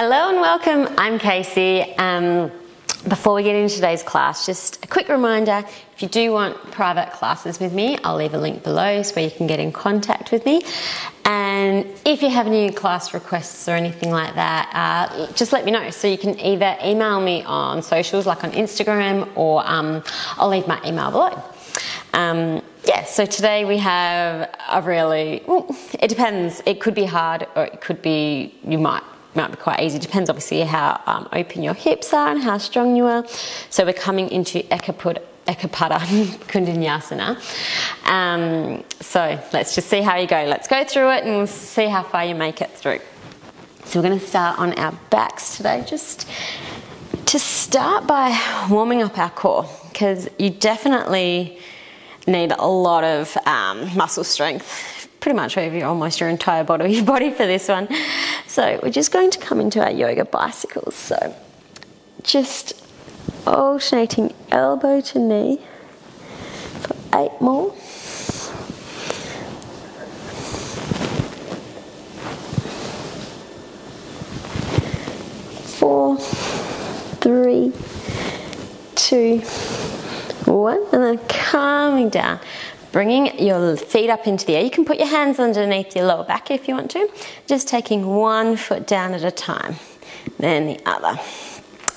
Hello and welcome, I'm Casey. Before we get into today's class, just a quick reminder, if you do want private classes with me, I'll leave a link below so where you can get in contact with me. And if you have any class requests or anything like that, just let me know. So you can either email me on socials like on Instagram, or I'll leave my email below. Yeah, so today we have a really, it depends, it could be hard or it could be, might be quite easy. Depends obviously how open your hips are and how strong you are. So we're coming into Eka Pada Koundinyasana. So let's just see how you go. Let's go through it and we'll see how far you make it through. So we're going to start on our backs today, just to start by warming up our core, because you definitely need a lot of muscle strength, pretty much over almost your entire body for this one. So we're just going to come into our yoga bicycles. So just alternating elbow to knee for 8 more. 4, 3, 2, 1, and then calming down, bringing your feet up into the air. You can put your hands underneath your lower back if you want to, just taking one foot down at a time, then the other.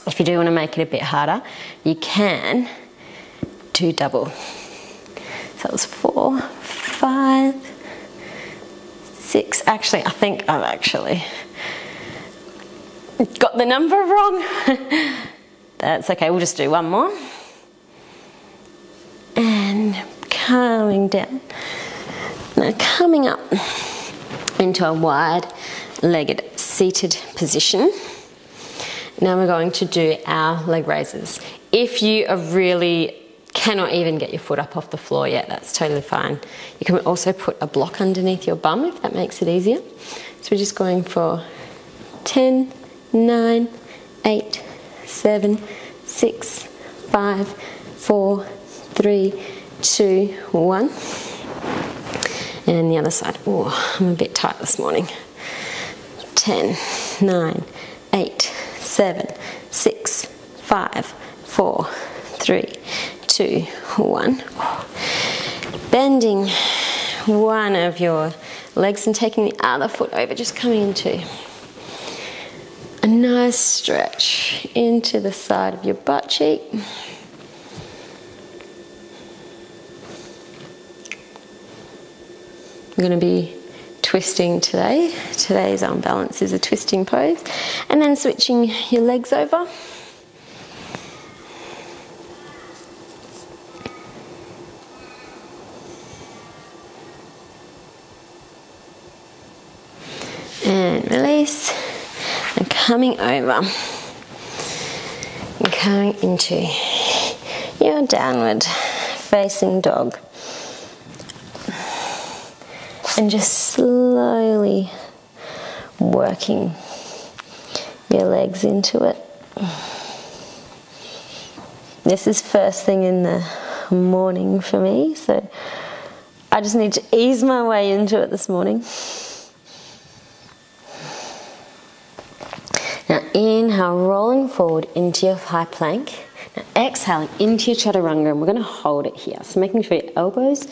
If you do want to make it a bit harder, you can do double. So that was 4, 5, 6. Actually, I think I've actually got the number wrong. That's okay, we'll just do one more. And calming down. Now coming up into a wide-legged seated position. Now we're going to do our leg raises. If you are really cannot even get your foot up off the floor yet, that's totally fine. You can also put a block underneath your bum if that makes it easier. So we're just going for 10, 9, 8, 7, 6, 5, 4, 3, 2, 1. And the other side. Oh, I'm a bit tight this morning. 10, 9, 8, 7, 6, 5, 4, 3, 2, 1. Bending one of your legs and taking the other foot over, just coming into a nice stretch into the side of your butt cheek. I'm going to be twisting today. Today's arm balance is a twisting pose. And then switching your legs over. And release. And coming over. And coming into your downward facing dog. And just slowly working your legs into it. This is first thing in the morning for me, so I just need to ease my way into it this morning. Now inhale, rolling forward into your high plank. Now exhaling into your chaturanga, and we're going to hold it here. So making sure your elbows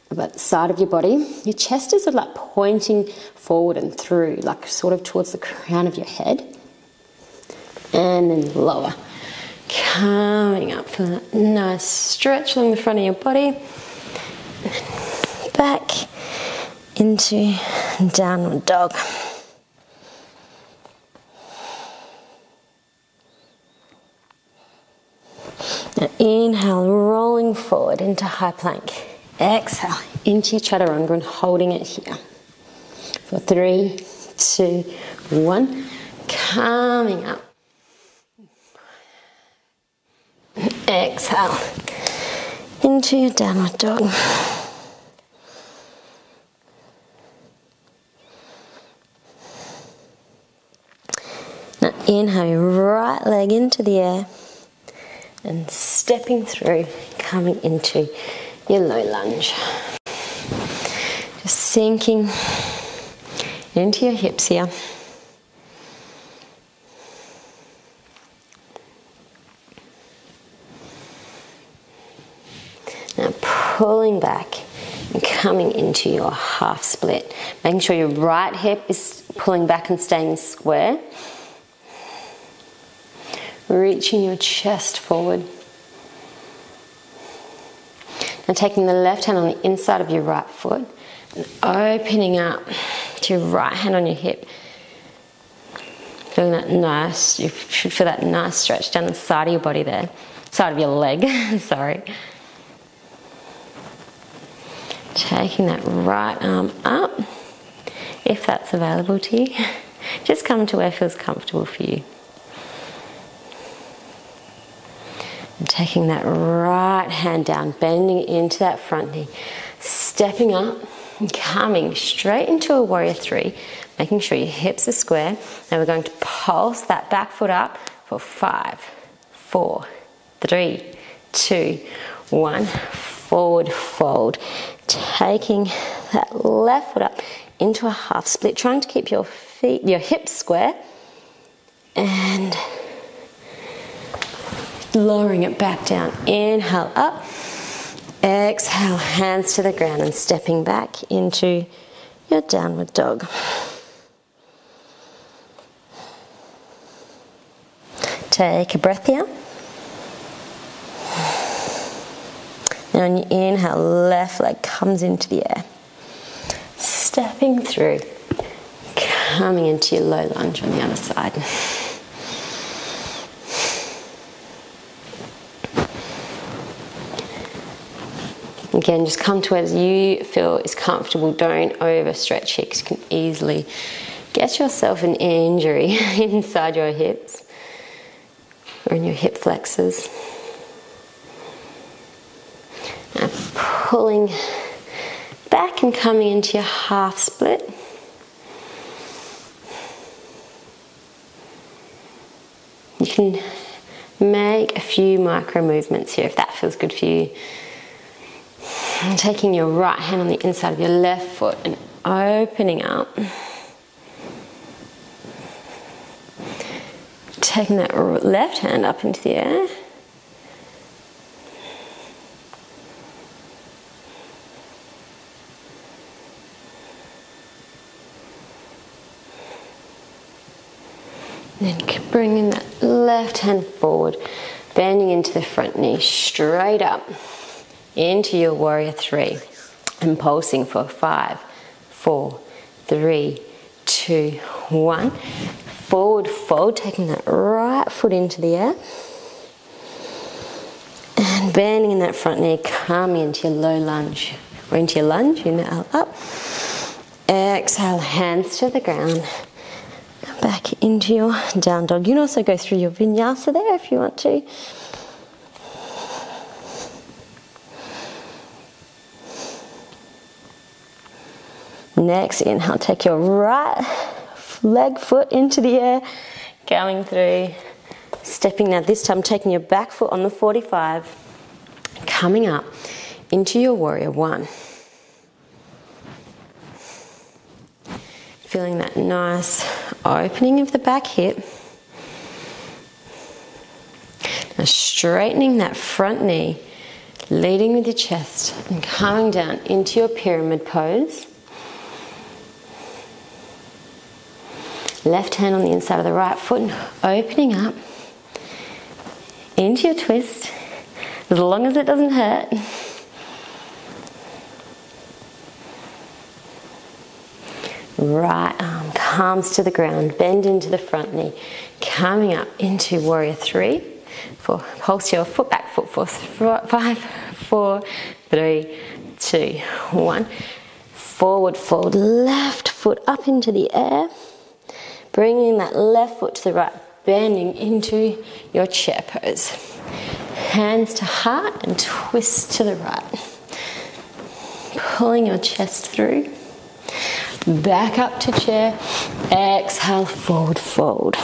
about the side of your body. Your chest is sort of like pointing forward and through, like sort of towards the crown of your head. And then lower. Coming up for that nice stretch along the front of your body. And then back into downward dog. Now inhale, rolling forward into high plank. Exhale into your chaturanga and holding it here for 3, 2, 1. Coming up. Exhale into your downward dog. Now inhale your right leg into the air and stepping through, coming into your low lunge. Just sinking into your hips here. pulling back and coming into your half split. Making sure your right hip is pulling back and staying square. Reaching your chest forward. Now taking the left hand on the inside of your right foot and opening up to your right hand on your hip. Feeling that nice, you should feel that nice stretch down the side of your body there. Side of your leg, sorry. Taking that right arm up, if that's available to you. Just come to where feels comfortable for you. And taking that right hand down, bending into that front knee, stepping up and coming straight into a warrior three, making sure your hips are square. Now we're going to pulse that back foot up for 5, 4, 3, 2, 1. Forward fold. Taking that left foot up into a half split, trying to keep your hips square and lowering it back down. Inhale up, exhale, hands to the ground and stepping back into your downward dog. Take a breath here. Now on your inhale, left leg comes into the air. Stepping through, coming into your low lunge on the other side. Again, just come to where you feel is comfortable. Don't overstretch here because you can easily get yourself an injury inside your hips or in your hip flexors. Now pulling back and coming into your half split. You can make a few micro movements here if that feels good for you. And taking your right hand on the inside of your left foot and opening up. Taking that left hand up into the air. Then bringing that left hand forward, bending into the front knee, straight up into your warrior three, and pulsing for 5, 4, 3, 2, 1. Forward fold, taking that right foot into the air, and bending in that front knee, coming into your low lunge, or into your lunge, inhale up, exhale, hands to the ground, back into your down dog. You can also go through your vinyasa there if you want to. Next inhale, take your right leg foot into the air, going through, stepping now this time, taking your back foot on the 45, coming up into your warrior one. Feeling that nice opening of the back hip. Now straightening that front knee, leading with your chest and coming down into your pyramid pose. Left hand on the inside of the right foot and opening up into your twist, as long as it doesn't hurt. Right arm comes to the ground, bend into the front knee, coming up into warrior three. Pulse your foot back foot for 5, 4, 3, 2, 1. Forward fold, left foot up into the air. Bringing that left foot to the right, bending into your chair pose. Hands to heart and twist to the right. Pulling your chest through. Back up to chair. Exhale, forward fold.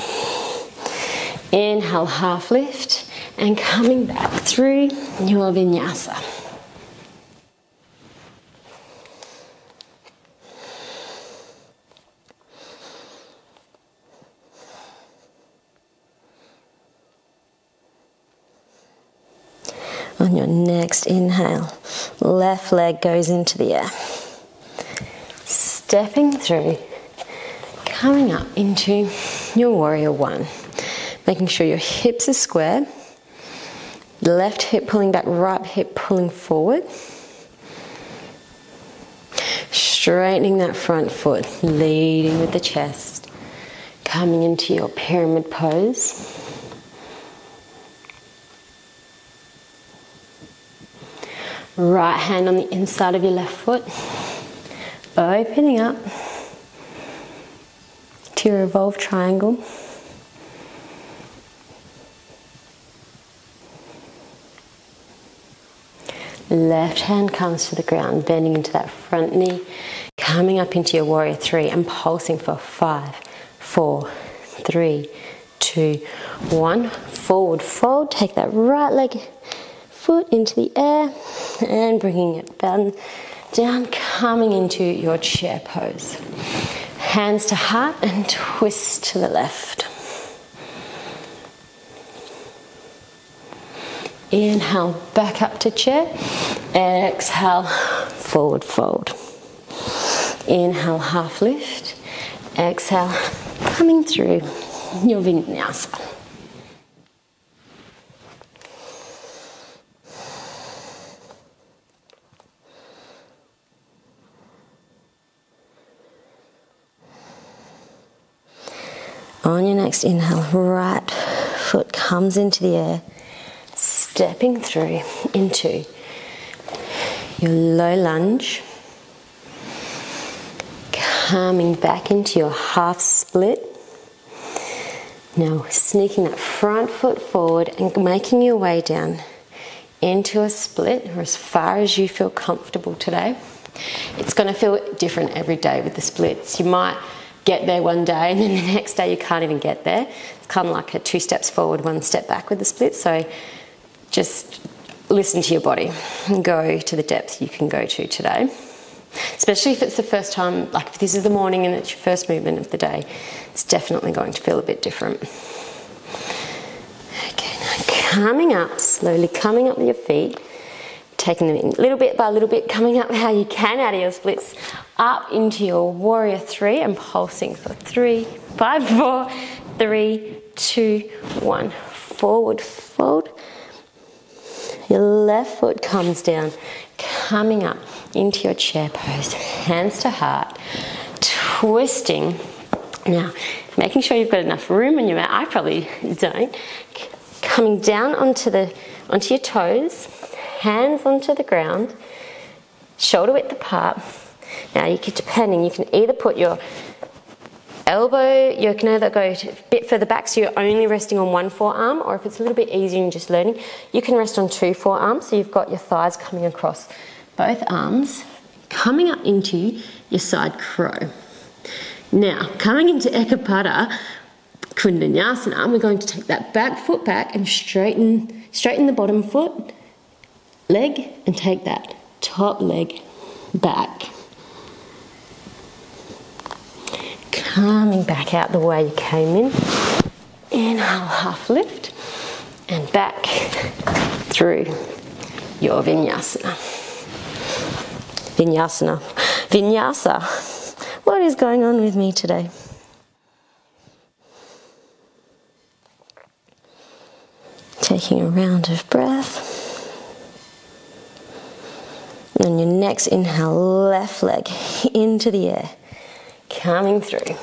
Inhale, half lift. And coming back through your vinyasa. On your next inhale, Left leg goes into the air. Stepping through, coming up into your warrior one. Making sure your hips are square. Left hip pulling back, right hip pulling forward. Straightening that front foot, leading with the chest. Coming into your pyramid pose. Right hand on the inside of your left foot. Opening up to your revolved triangle. Left hand comes to the ground, bending into that front knee, coming up into your warrior three and pulsing for 5, 4, 3, 2, 1. Forward fold, take that right leg, foot into the air and bringing it down, coming into your chair pose. Hands to heart and twist to the left. Inhale, back up to chair. Exhale, forward fold. Inhale, half lift. Exhale, coming through your vinyasa. On your next inhale, right foot comes into the air. Stepping through into your low lunge, coming back into your half split. Now sneaking that front foot forward and making your way down into a split, or as far as you feel comfortable today. It's going to feel different every day with the splits. You might get there one day and then the next day you can't even get there. It's kind of like a 2 steps forward, 1 step back with the split. So just listen to your body and go to the depth you can go to today. Especially if it's the first time, like if this is the morning and it's your first movement of the day, it's definitely going to feel a bit different. Okay, now coming up, slowly coming up with your feet, taking them in little bit by little bit, coming up how you can out of your splits, up into your warrior three and pulsing for 3, 5, 4, 3, 2, 1. Forward fold. Your left foot comes down, coming up into your chair pose, hands to heart, twisting. Now, making sure you've got enough room on your mat. I probably don't. Coming down onto your toes, hands onto the ground, shoulder width apart. Now, you can either put your elbow, you can either go a bit further back so you're only resting on one forearm, or if it's a little bit easier and just learning, you can rest on 2 forearms, so you've got your thighs coming across both arms, coming up into your side crow. Now, coming into Eka Pada Koundinyasana, we're going to take that back foot back and straighten the bottom foot, leg, and take that top leg back. Coming back out the way you came in. Inhale, half lift, and back through your vinyasa. Vinyasa. What is going on with me today? Taking a round of breath. And your next inhale, left leg into the air. Coming through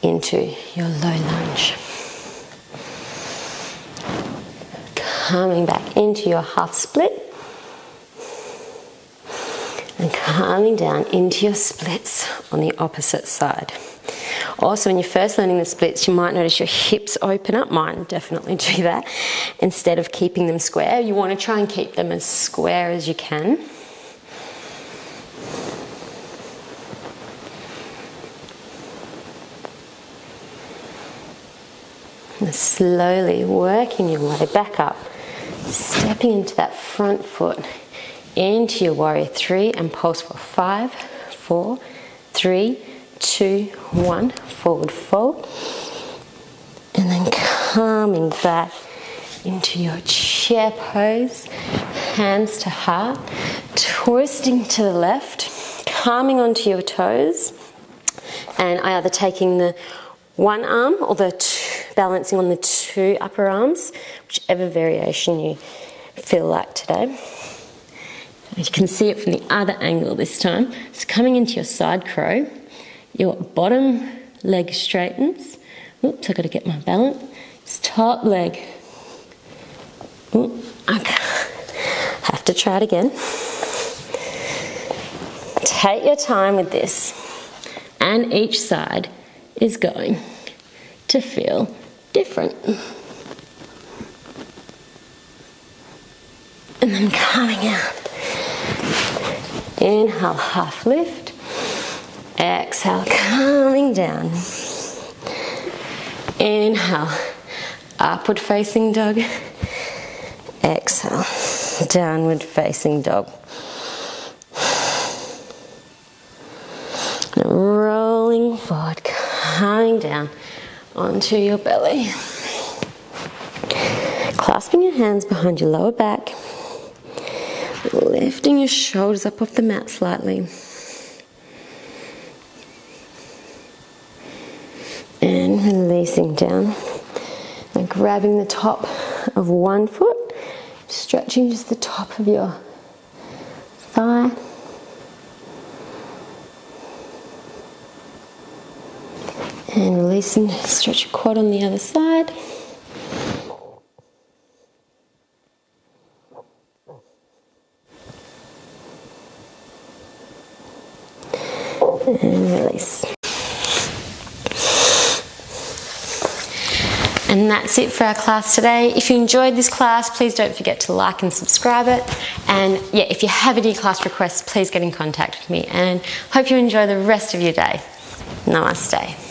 into your low lunge. Coming back into your half split. And coming down into your splits on the opposite side. Also, when you're first learning the splits, you might notice your hips open up. Mine definitely do that. Instead of keeping them square, you want to try and keep them as square as you can. And slowly working your way back up, stepping into that front foot, into your warrior three, and pulse for 5, 4, 3, 2, 1, forward fold, and then coming back into your chair pose, hands to heart, twisting to the left, calming onto your toes, and either taking the one arm or balancing on the two upper arms, whichever variation you feel like today. You can see it from the other angle this time. So coming into your side crow, your bottom leg straightens. Oops, I've got to get my balance. It's top leg. Oops, okay. Have to try it again. Take your time with this, and each side is going to feel different. And then coming out. Inhale, half lift. Exhale, coming down. Inhale, upward facing dog. Exhale, downward facing dog. Now rolling forward, coming down onto your belly. Clasping your hands behind your lower back. Lifting your shoulders up off the mat slightly. And releasing down. And grabbing the top of one foot, stretching just the top of your thigh. And releasing, stretch your quad on the other side. And release. And that's it for our class today. If you enjoyed this class, please don't forget to like and subscribe it. And yeah, if you have any class requests, please get in contact with me. And hope you enjoy the rest of your day. Namaste.